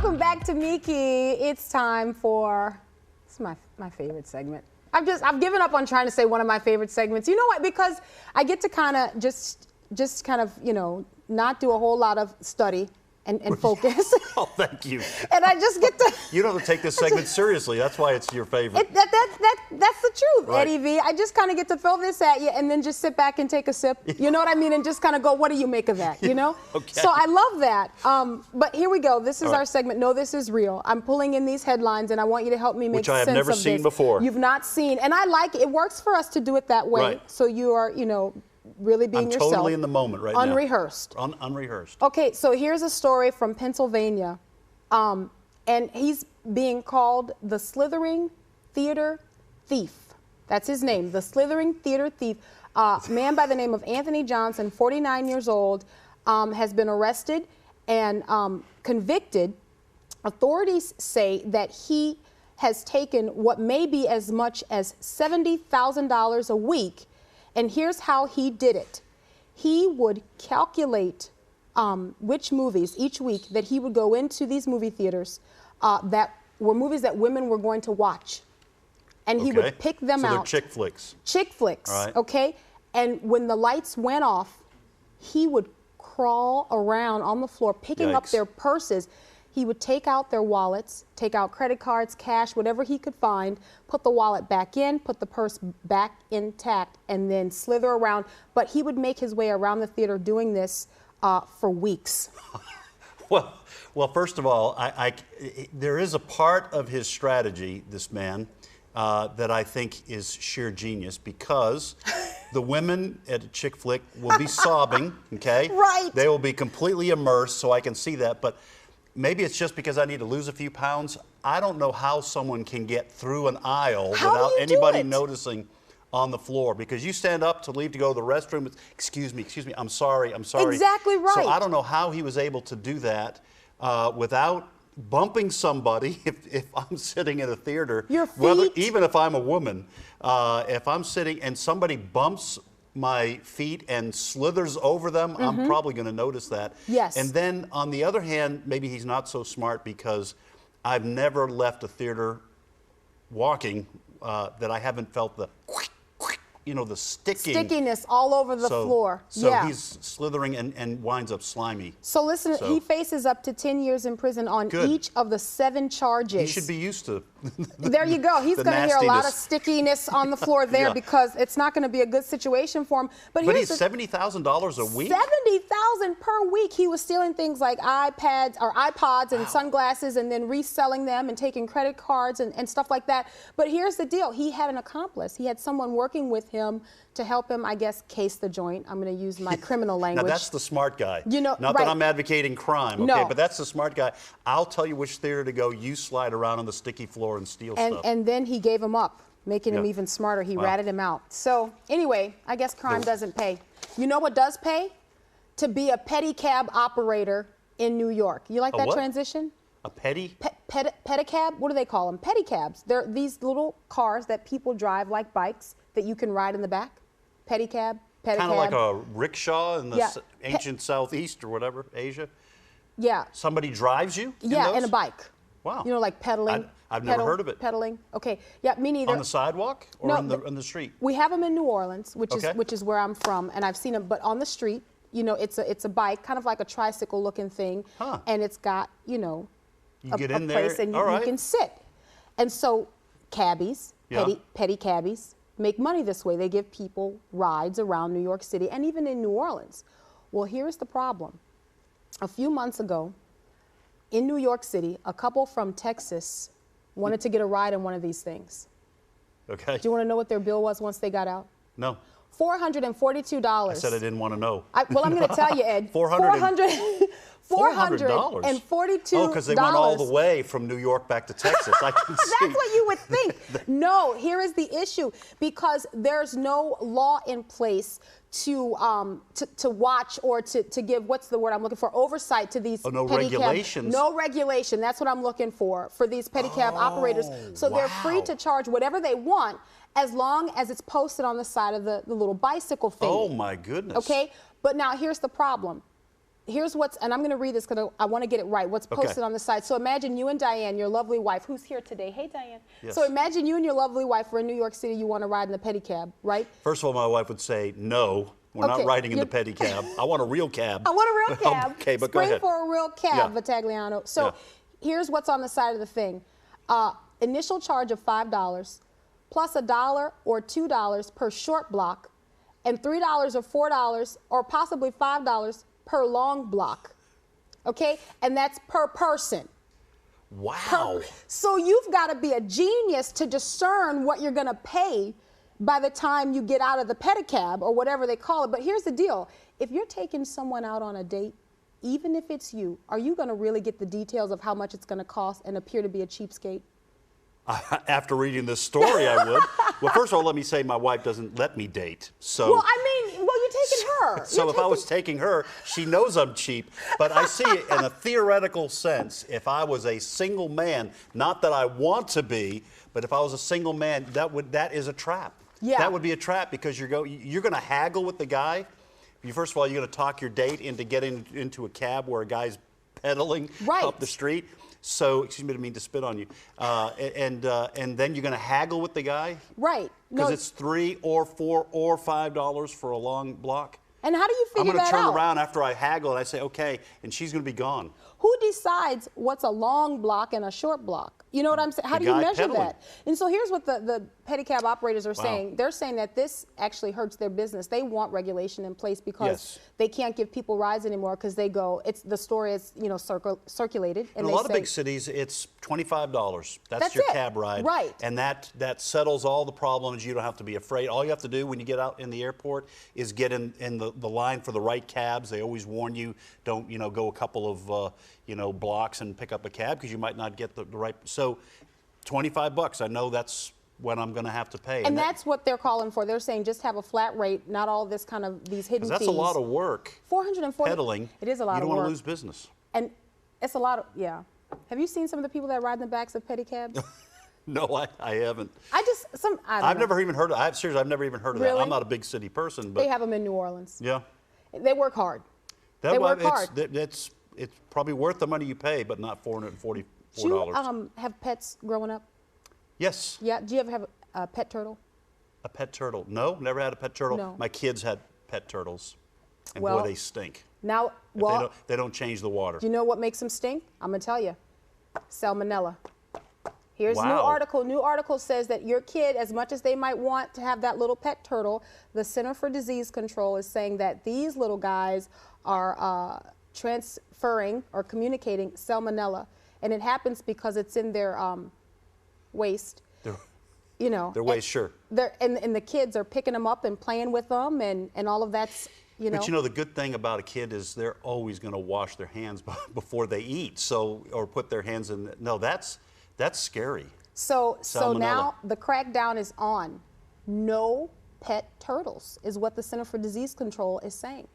Welcome back to Meeke. It's time for, it's my favorite segment. I've given up on trying to say one of my favorite segments. You know what? Because I get to kind of just kind of, you know, not do a whole lot of study and focus. Oh, thank you. And I just get to. You don't have to take this segment seriously. That's why it's your favorite. That's the truth, Right. Eddie V. I just kind of get to throw this at you and then just sit back and take a sip. You know what I mean? And just kind of go, what do you make of that? You know? Okay. So I love that. But here we go. This is All right. our segment. No, this is real. I'm pulling in these headlines and I want you to help me make Which I have sense never of seen this. before. You've not seen. And I like it. It works for us to do it that way. Right. So you are, you know, really being I'm yourself. totally in the moment right unrehearsed. now. Unrehearsed. Okay, so here's a story from Pennsylvania. And he's being called the Slithering Theater Thief. That's his name, the Slithering Theater Thief. A man by the name of Anthony Johnson, 49 years old, has been arrested and convicted. Authorities say that he has taken what may be as much as $70,000 a week. And here's how he did it. He would calculate which movies each week that he would go into these movie theaters that were movies that women were going to watch. And he would pick them so out. They're chick flicks. Chick flicks, All right. okay? And when the lights went off, he would crawl around on the floor picking up Yikes. their purses. He would take out their wallets, take out credit cards, cash, whatever he could find, put the wallet back in, put the purse back intact, and then slither around. But he would make his way around the theater doing this for weeks. Well, first of all, there is a part of his strategy, this man, that I think is sheer genius, because the women at a chick flick will be sobbing, okay? Right. They will be completely immersed, so I can see that. But maybe it's just because I need to lose a few pounds. I don't know how someone can get through an aisle without anybody noticing on the floor, because you stand up to leave to go to the restroom. Excuse me, I'm sorry. Exactly right. So I don't know how he was able to do that without bumping somebody. If I'm sitting in a theater, Your feet. even if I'm a woman, if I'm sitting and somebody bumps my feet and slithers over them, I'm probably going to notice that. Yes. And then on the other hand, maybe he's not so smart, because I've never left a theater walking that I haven't felt the, you know, the Stickiness all over the floor. So yeah. he's slithering and winds up slimy. So listen, he faces up to 10 years in prison on each of the 7 charges. He should be used to. There you go. He's going to hear a lot of stickiness on the floor there because it's not going to be a good situation for him. But he's $70,000 a week? $70,000 per week. He was stealing things like iPads or iPods and sunglasses and then reselling them and taking credit cards and stuff like that. But here's the deal. He had an accomplice. He had someone working with him to help him, I guess, case the joint. I'm going to use my criminal language. Now, that's the smart guy. You know, Not that I'm advocating crime, okay? No. But that's the smart guy. I'll tell you which theater to go. You slide around on the sticky floor and steal stuff. And then he gave him up, making him even smarter. He ratted him out. So anyway, I guess crime doesn't pay. You know what does pay? To be a pedicab operator in New York. You like that transition? A petty? Pedicab? What do they call them? Pedicabs. They're these little cars that people drive like bikes that you can ride in the back. Pedicab. Kind of like a rickshaw in the ancient Southeast or whatever, Asia? Yeah. Somebody drives you in Yeah, those? in a bike. Wow. You know, like pedaling. I've never heard of it. Pedaling. Okay. Yeah, me neither. On the sidewalk or No, on the street? We have them in New Orleans, which is where I'm from, and I've seen them. But on the street, you know, it's a bike, kind of like a tricycle-looking thing, and it's got, you know, a place, and you can sit. And so, cabbies, petty cabbies, make money this way. They give people rides around New York City and even in New Orleans. Well, here's the problem. A few months ago, in New York City, a couple from Texas wanted to get a ride in one of these things. Okay. Do you want to know what their bill was once they got out? No. $442. I said I didn't want to know. Well, I'm going to tell you, Ed. $442. $442. Oh, because they went all the way from New York back to Texas. I can see. That's what you would think. No, here is the issue. Because there's no law in place to watch or to give, what's the word I'm looking for, oversight to these no pedicab. regulations. No regulation. That's what I'm looking for these pedicab operators. So they're free to charge whatever they want as long as it's posted on the side of the little bicycle thing. Oh, my goodness. Okay? But now here's the problem. here's what's, and I'm going to read this because I want to get it right, what's posted on the site. So imagine you and Diane, your lovely wife, who's here today. Hey, Diane. Yes. So imagine you and your lovely wife are in New York City. You want to ride in the pedicab, right? First of all, my wife would say, no, we're not riding in the pedicab. I want a real cab. I want a real cab. Okay, but go ahead. Spring for a real cab, Vitagliano. So here's what's on the side of the thing. Initial charge of $5 plus $1 or $2 per short block and $3 or $4 or possibly $5 per long block, okay? And that's per person. Wow. So you've got to be a genius to discern what you're going to pay by the time you get out of the pedicab or whatever they call it. But here's the deal. If you're taking someone out on a date, even if it's you, are you going to really get the details of how much it's going to cost and appear to be a cheapskate? After reading this story, I would. Well, first of all, let me say my wife doesn't let me date. So. Well, I mean, you're taking her. So if I was taking her, she knows I'm cheap. But I see it in a theoretical sense. If I was a single man, not that I want to be, but if I was a single man, that is a trap. Yeah. That would be a trap because you're going to haggle with the guy. First of all, you're going to talk your date into getting into a cab where a guy's pedaling up the street. So, excuse me, I didn't mean to spit on you. And then you're going to haggle with the guy? Right. Because it's $3 or $4 or $5 for a long block. And how do you figure that out? I'm going to turn around after I haggle and I say, okay, and she's going to be gone. Who decides what's a long block and a short block? You know what I'm saying? How do you measure that? And so here's what the pedicab operators are saying. They're saying that this actually hurts their business. They want regulation in place because they can't give people rides anymore because they go, the story is, circulated. And in a lot of big cities, it's $25. That's your cab ride. Right. And that settles all the problems. You don't have to be afraid. All you have to do when you get out in the airport is get in the line for the right cabs. They always warn you, don't, go a couple of, blocks and pick up a cab because you might not get the right. So $25, I know that's what I'm going to have to pay. And that's what they're calling for. They're saying just have a flat rate, not all this kind of these hidden fees. That's a lot of work. 440 pedaling. It is a lot of work. You don't want to lose business. And it's a lot of, Have you seen some of the people that ride in the backs of pedicabs? No, I haven't. I've never even heard of. Seriously, I've never even heard of that. I'm not a big city person, but they have them in New Orleans. Yeah. They work hard. They work hard. It's probably worth the money you pay, but not $444. Did you have pets growing up? Yes. Yeah. Do you ever have a pet turtle? A pet turtle? No, never had a pet turtle. No. My kids had pet turtles, and boy, they stink. Now, they don't change the water. Do you know what makes them stink? I'm gonna tell you. Salmonella. Here's a new article. New article says that your kid, as much as they might want to have that little pet turtle, the Center for Disease Control is saying that these little guys are transferring or communicating salmonella. And it happens because it's in their waste. Their waste, sure. And the kids are picking them up and playing with them and all of that's, But the good thing about a kid is they're always going to wash their hands before they eat, or put their hands in. No, that's scary. So now the crackdown is on. No pet turtles is what the Center for Disease Control is saying.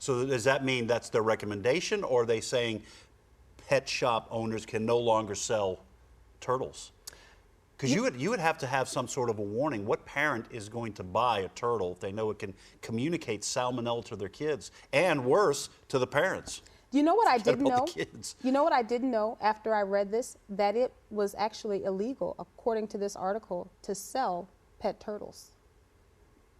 So does that mean that's their recommendation, or are they saying pet shop owners can no longer sell turtles? Because you would have to have some sort of a warning. What parent is going to buy a turtle if they know it can communicate salmonella to their kids, and worse, to the parents? You know what I didn't know? Kids. You know what I didn't know after I read this? That it was actually illegal, according to this article, to sell pet turtles.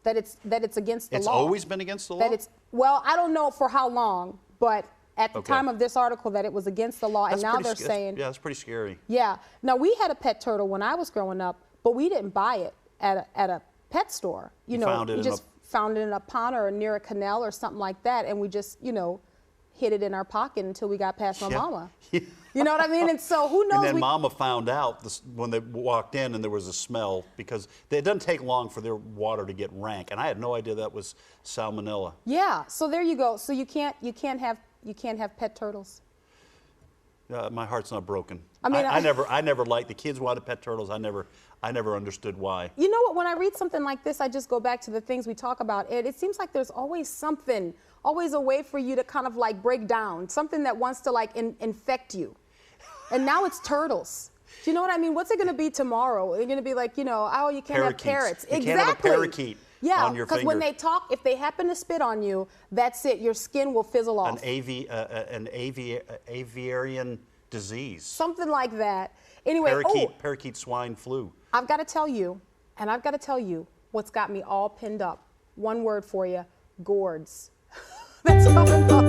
That it's against the law. It's always been against the law? Well, I don't know for how long, but at the time of this article that it was against the law, and now they're saying... Yeah, that's pretty scary. Yeah. Now, we had a pet turtle when I was growing up, but we didn't buy it at a pet store. We just found it in a pond or near a canal or something like that, and we just, hid it in our pocket until we got past my mama. Yeah. You know what I mean? And so who knows? And then mama found out when they walked in and there was a smell, because it doesn't take long for their water to get rank, and I had no idea that was salmonella. Yeah. So there you go. So you can't have pet turtles. My heart's not broken. I mean, I never liked the kids wanted pet turtles. I never understood why. You know what? When I read something like this, I just go back to the things we talk about. It seems like there's always something, always a way for you to kind of like break down, something that wants to like infect you. And now it's turtles. Do you know what I mean? What's it going to be tomorrow? They're going to be like, oh, you can't have parrots. You can't have a parakeet. Yeah, on your finger. because when they talk, if they happen to spit on you, that's it. Your skin will fizzle off. An aviarian disease. Something like that. Anyway, parakeet swine flu. I've got to tell you, and I've got to tell you what's got me all pinned up. One word for you, gourds. That's coming up.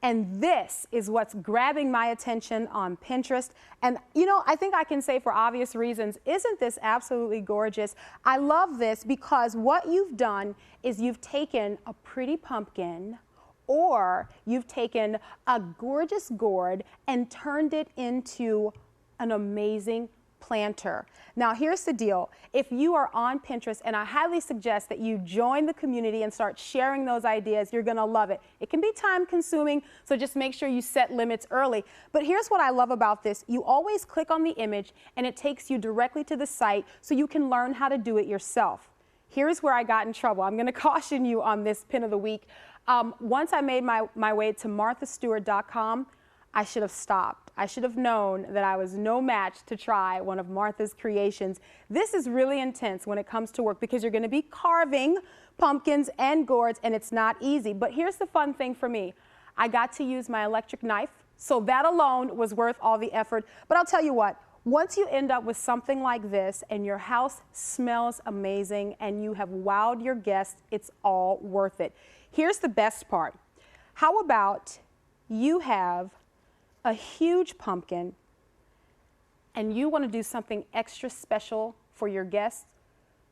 And this is what's grabbing my attention on Pinterest. And you know, I think I can say for obvious reasons, isn't this absolutely gorgeous? I love this because what you've done is you've taken a pretty pumpkin, or you've taken a gorgeous gourd and turned it into an amazing planter. Now here's the deal. If you are on Pinterest, and I highly suggest that you join the community and start sharing those ideas, you're gonna love it. It can be time consuming, so just make sure you set limits early. But here's what I love about this. You always click on the image and it takes you directly to the site so you can learn how to do it yourself. Here's where I got in trouble. I'm gonna caution you on this pin of the week. Once I made my way to marthastewart.com, I should have stopped. I should have known that I was no match to try one of Martha's creations. This is really intense when it comes to work because you're going to be carving pumpkins and gourds, and it's not easy. But here's the fun thing for me. I got to use my electric knife, so that alone was worth all the effort. But I'll tell you what, once you end up with something like this and your house smells amazing and you have wowed your guests, it's all worth it. Here's the best part. How about you have a huge pumpkin and you want to do something extra special for your guests?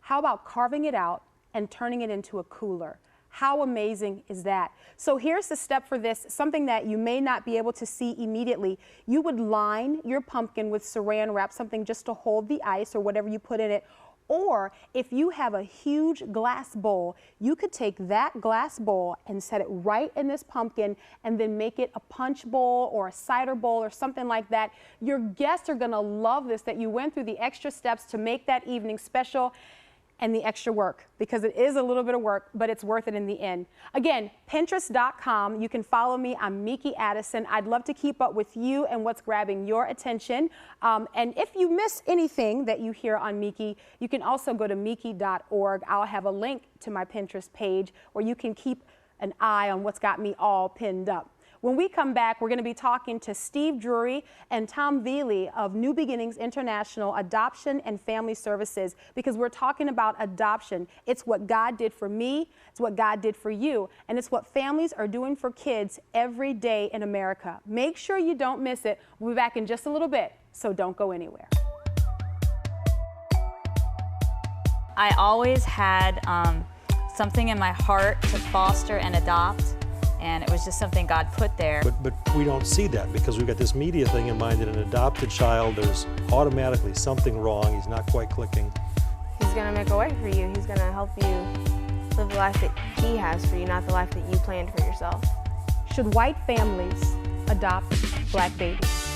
How about carving it out and turning it into a cooler? How amazing is that? So here's the step for this, something that you may not be able to see immediately. You would line your pumpkin with saran wrap, something just to hold the ice or whatever you put in it. Or if you have a huge glass bowl, you could take that glass bowl and set it right in this pumpkin and then make it a punch bowl or a cider bowl or something like that. Your guests are gonna love this, that you went through the extra steps to make that evening special and the extra work, because it is a little bit of work, but it's worth it in the end. Again, Pinterest.com. You can follow me. I'm Meeke Addison. I'd love to keep up with you and what's grabbing your attention. And if you miss anything that you hear on Meeke, you can also go to Meeke.org. I'll have a link to my Pinterest page where you can keep an eye on what's got me all pinned up. When we come back, we're going to be talking to Steve Drury and Tom Veely of New Beginnings International Adoption and Family Services, because we're talking about adoption. It's what God did for me, it's what God did for you, and it's what families are doing for kids every day in America. Make sure you don't miss it. We'll be back in just a little bit, so don't go anywhere. I always had something in my heart to foster and adopt. And it was just something God put there. But we don't see that because we've got this media thing in mind that an adopted child, there's automatically something wrong, he's not quite clicking. He's gonna make a way for you. He's gonna help you live the life that he has for you, not the life that you planned for yourself. Should white families adopt black babies?